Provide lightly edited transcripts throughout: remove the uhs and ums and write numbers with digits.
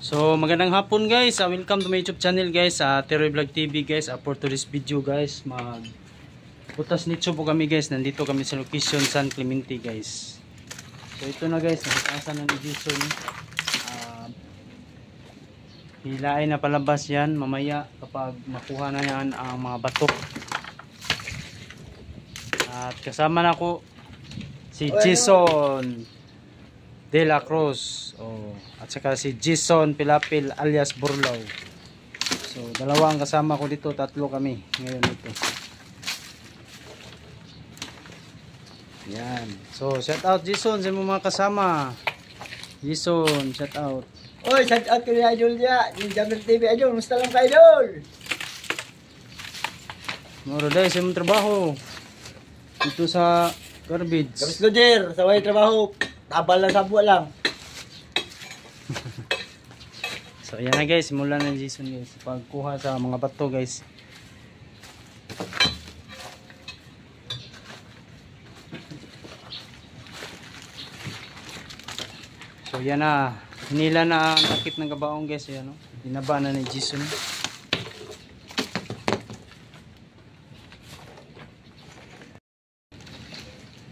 So magandang hapon guys, welcome to my YouTube channel guys, Teroy Vlog TV guys. For today's video guys, putas nito po kami guys, nandito kami sa location San Clemente guys. So ito na guys, nakitasan na ni Jason. Hilain na palabas yan mamaya kapag makuha na yan ang mga batok. At kasama na ko si Jason De La Cruz, at saka si Jason Pilapil alias Burlaw. So dalawa ang kasama ko dito, tatlo kami ngayon dito. Yan. So shout out Jason sa mga kasama. Jason, shout out. Oy, shout out kay Idol dia, ni Jamil TV Idol, musta lang kay Idol? Moro dai sa mong trabaho dito sa garbage. Garbage loader, sa way trabaho. Tabal lang sa buwan lang. So ayan na guys, simulan na Jason guys pagkuha sa mga bato guys. So yan na, hinila na ang takip ng kabaong guys, ayan, no? Dinaba na ni Jason.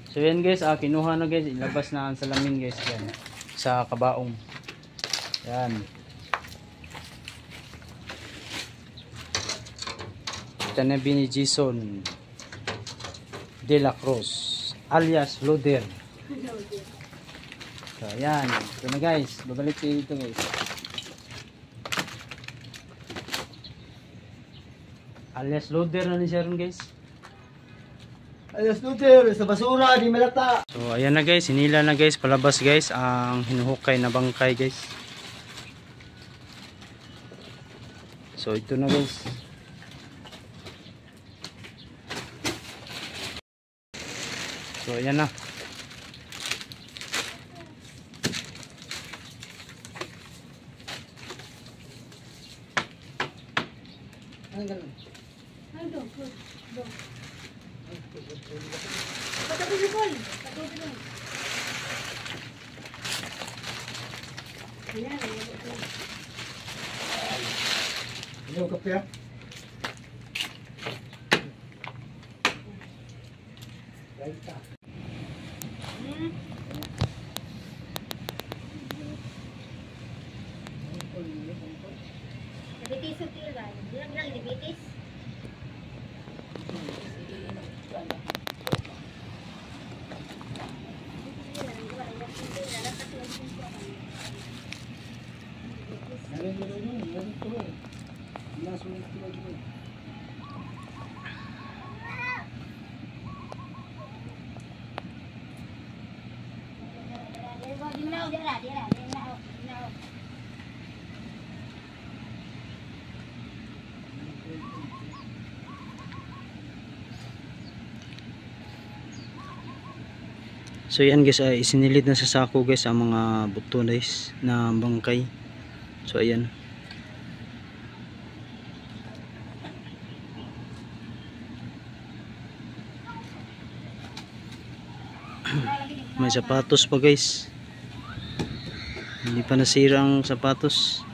So yan guys, kinuha na guys, ilabas na ang salamin guys yan sa kabaong. Yan. Tanabi ni Jason De La Cruz alias Loader. So yan, ito na guys, babalik kayo dito guys. Alias Loader na ni Sharon guys. Alias loader, sa basura, di malata. So ayan na guys, hinila na guys, palabas guys ang hinuhukay na bangkay guys. So ito na guys. So ayan na. Ano kape ya? Diabetes itu lah, bilang diabetes. So yan guys, isinilid na sa sako guys ang mga buto guys na bangkay. So ayan. May sapatos pa guys. Hindi pa nasira ang sapatos.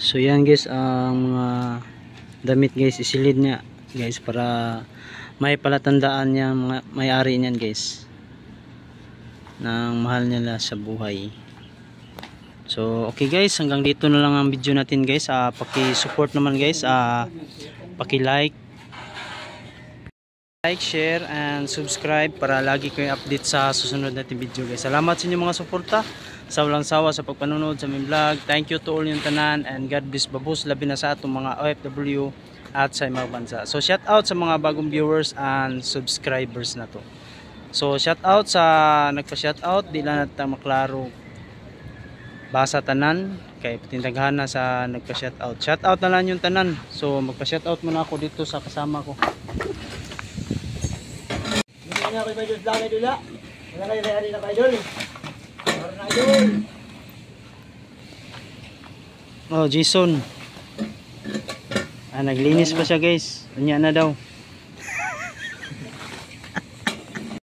So yan guys, ang mga damit guys, isilid niya guys para may palatandaan niya may-ari niyan guys ng mahal nila sa buhay. So okay guys, hanggang dito na lang ang video natin guys. Paki-support naman guys, paki-like, share and subscribe para lagi kayo update sa susunod natin video guys. Salamat sa inyong mga suporta sa walang sawa sa pagpanonood sa aming vlog. Thank you to all yung tanan, and God bless babus labi na sa atong mga OFW at sa mga bansa. So shout out sa mga bagong viewers and subscribers na to. So shout out sa nagpa-shout out, di lang natin maklaro basa tanan kay patindaghan na sa nagpa-shout out. Shout out na lang yung tanan. So magpa-shout out muna ako dito sa kasama ko. Hindi na ako yung idol lang idol. Wala kayo may-ari na idol. Para na idol. Oh, Jason. Naglinis pa siya guys. Unya na daw.